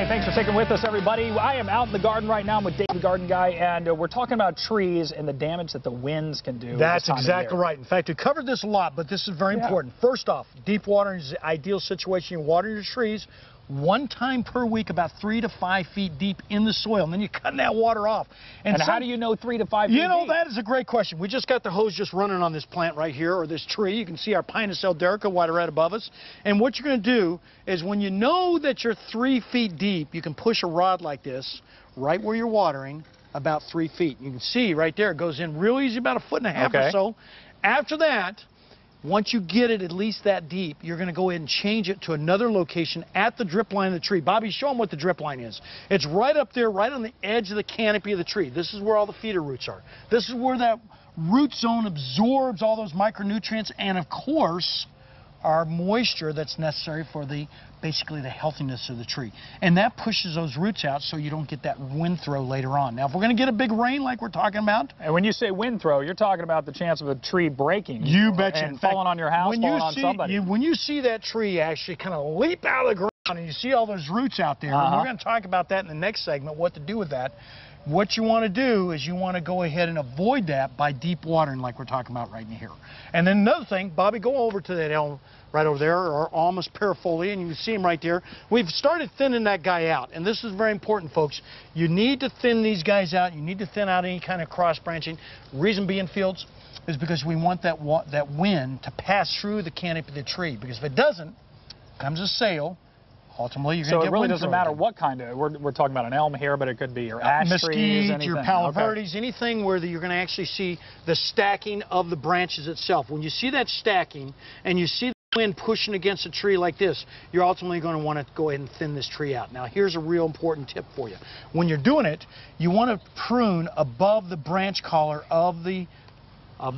Thanks for sticking with us, everybody. I am out in the garden right now. I'm with Dave, the garden guy, and we're talking about trees and the damage that the winds can do. That's exactly right. In fact, we covered this a lot, but this is very important. First off, deep watering is the ideal situation. You water your trees one time per week, about 3 to 5 feet deep in the soil, and then you cut that water off. And how do you know 3 to 5 feet You know, deep? that is a great question. We just got the hose just running on this plant right here, or this tree. You can see our Pinus elderica right above us. And what you're going to do is when you know that you're 3 feet deep, you can push a rod like this right where you're watering, about 3 feet. You can see right there, it goes in real easy, about 1.5 feet or so. After that, once you get it at least that deep, you're going to go ahead and change it to another location at the drip line of the tree. Bobby, show them what the drip line is. It's right up there, right on the edge of the canopy of the tree. This is where all the feeder roots are. This is where that root zone absorbs all those micronutrients and, of course, our moisture that's necessary for basically the healthiness of the tree. And that pushes those roots out so you don't get that wind throw later on. Now, if we're going to get a big rain like we're talking about. And when you say wind throw, you're talking about the chance of a tree breaking. You betcha. And falling on your house, falling on somebody. When you see that tree actually kind of leap out of the ground and you see all those roots out there, and we're going to talk about that in the next segment, what to do with that. What you want to do is you want to go ahead and avoid that by deep watering like we're talking about right in here. And then another thing, Bobby, go over to that elm right over there, or almus perifolia, and you can see him right there. We've started thinning that guy out, and this is very important, folks. You need to thin these guys out. You need to thin out any kind of cross branching. Reason being, Fields, is because we want that wind to pass through the canopy of the tree, because if it doesn't, comes a sail. Ultimately, you're going to get So it really doesn't matter what kind of, we're talking about an elm here, but it could be your ash trees, anything. Your palo verdes, anything where you're going to actually see the stacking of the branches itself. When you see that stacking and you see the wind pushing against a tree like this, you're ultimately going to want to go ahead and thin this tree out. Now, here's a real important tip for you. When you're doing it, you want to prune above the branch collar of the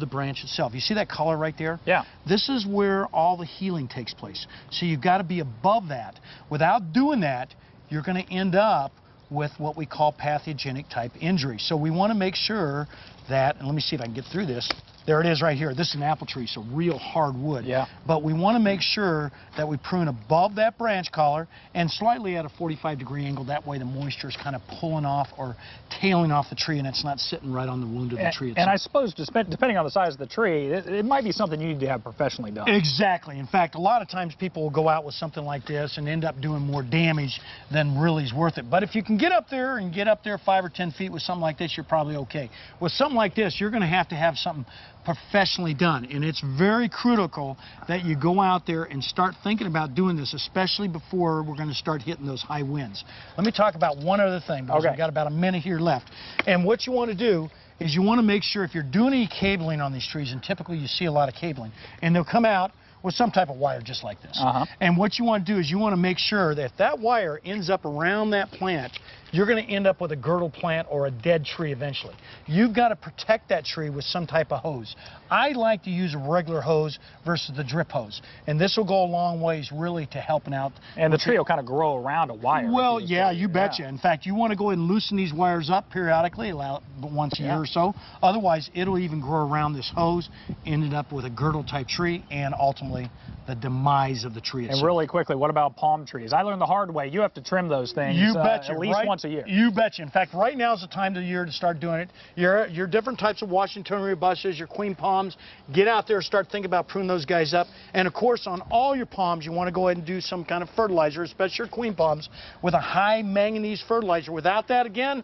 branch itself. You see that collar right there? Yeah. This is where all the healing takes place. So you've got to be above that. Without doing that, you're going to end up with what we call pathogenic type injury. So we want to make sure that, and let me see if I can get through this. There it is right here. This is an apple tree, so real hard wood. Yeah. But we want to make sure that we prune above that branch collar and slightly at a 45-degree angle. That way the moisture is kind of pulling off or tailing off the tree, and it's not sitting right on the wound of the tree itself. And I suppose, depending on the size of the tree, it might be something you need to have professionally done. Exactly. In fact, a lot of times people will go out with something like this and end up doing more damage than really is worth it. But if you can get up there and get up there 5 or 10 feet with something like this, you're probably okay. With something like this, you're going to have something professionally done, and it's very critical that you go out there and start thinking about doing this, especially before we're going to start hitting those high winds. Let me talk about one other thing, because we've got about a minute here left. And what you want to do is you want to make sure, if you're doing any cabling on these trees, and typically you see a lot of cabling, and they'll come out with some type of wire just like this. And what you want to do is you want to make sure that if that wire ends up around that plant, you're going to end up with a girdle plant or a dead tree eventually. You've got to protect that tree with some type of hose. I like to use a regular hose versus the drip hose, and this will go a long ways really to helping out. And the tree will kind of grow around a wire. Well, yeah, you betcha. In fact, you want to go ahead and loosen these wires up periodically, once a year or so. Otherwise, it'll even grow around this hose, ended up with a girdle type tree, and ultimately the demise of the tree itself. And really quickly, what about palm trees? I learned the hard way. You have to trim those things at least once a year. You betcha. In fact, right now is the time of the year to start doing it. Your different types of Washington rubushes, your queen palms, get out there, start thinking about pruning those guys up. And of course, on all your palms, you want to go ahead and do some kind of fertilizer, especially your queen palms, with a high manganese fertilizer. Without that, again,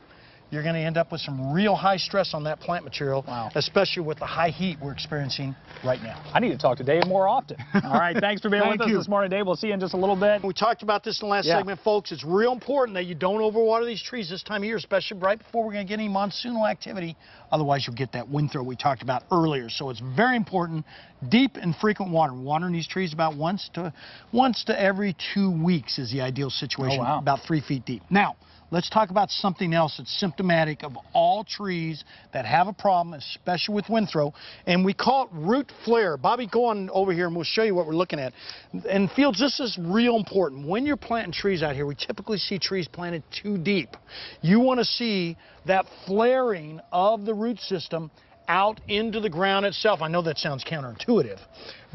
you're going to end up with some real high stress on that plant material, especially with the high heat we're experiencing right now. I need to talk to Dave more often. All right, thanks for being with us this morning, Dave. We'll see you in just a little bit. We talked about this in the last segment, folks. It's real important that you don't overwater these trees this time of year, especially right before we're going to get any monsoonal activity. Otherwise, you'll get that wind throw we talked about earlier. So it's very important, deep and frequent watering. Watering these trees about once to every 2 weeks is the ideal situation, about 3 feet deep. Now, let's talk about something else that's symptomatic of all trees that have a problem, especially with wind throw, and we call it root flare. Bobby, go on over here and we'll show you what we're looking at. And Fields, this is real important. When you're planting trees out here, we typically see trees planted too deep. You want to see that flaring of the root system out into the ground itself. I know that sounds counterintuitive,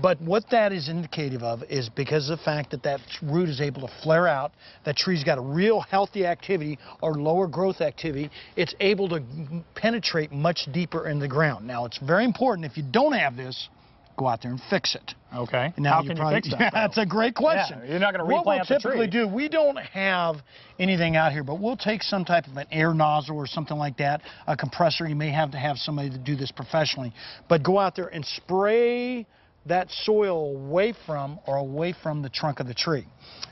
but what that is indicative of is because of the fact that that root is able to flare out, that tree's got a real healthy activity or lower growth activity, it's able to penetrate much deeper in the ground. Now, it's very important if you don't have this, go out there and fix it. Okay. Now, how can you fix that? Yeah, that's a great question. Yeah, you're not going to replant the tree. What we'll typically do, we don't have anything out here, but we'll take some type of an air nozzle or something like that, a compressor. You may have to have somebody to do this professionally, but go out there and spray that soil away from the trunk of the tree.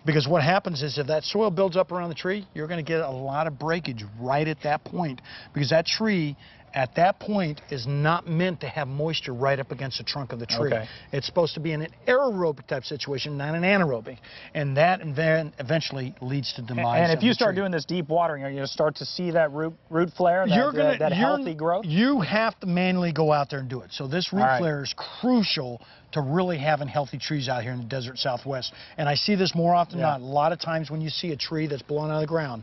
Because what happens is if that soil builds up around the tree, you're going to get a lot of breakage right at that point, because that tree at that point is not meant to have moisture right up against the trunk of the tree. Okay. It's supposed to be in an aerobic type situation, not an anaerobic, and that eventually leads to demise. And if you start doing this deep watering, are you going to start to see that root flare, that healthy growth? You have to manually go out there and do it. So this root flare is crucial to really having healthy trees out here in the desert Southwest. And I see this more often than not. A lot of times when you see a tree that's blown out of the ground,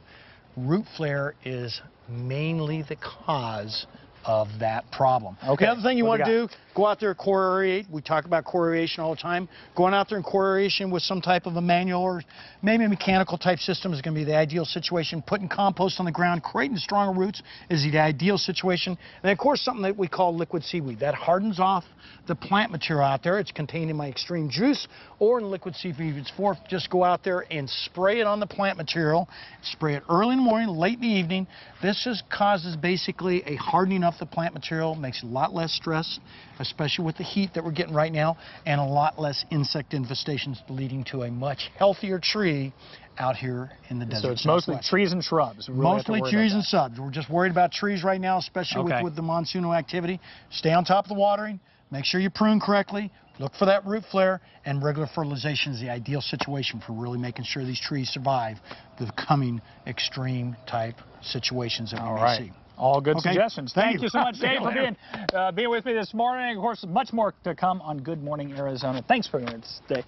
root flare is mainly the cause of that problem. Okay. The other thing you want to do, go out there and core aerate. We talk about core aeration all the time. Going out there and core aeration with some type of a manual or maybe a mechanical type system is going to be the ideal situation. Putting compost on the ground, creating stronger roots is the ideal situation. And of course, something that we call liquid seaweed. That hardens off the plant material out there. It's contained in my extreme juice or in liquid seaweed's form. Just go out there and spray it on the plant material. Spray it early in the morning, late in the evening. This just causes basically a hardening of the plant material, makes a lot less stress, especially with the heat that we're getting right now, and a lot less insect infestations, leading to a much healthier tree out here in the desert. So it's mostly trees and shrubs. Mostly trees and shrubs. We're just worried about trees right now, especially with the monsoon activity. Stay on top of the watering. Make sure you prune correctly. Look for that root flare, and regular fertilization is the ideal situation for really making sure these trees survive the coming extreme type situations that we may see. All good suggestions. Thank you so much, Dave, for being with me this morning. Of course, much more to come on Good Morning Arizona. Thanks for this, Dave.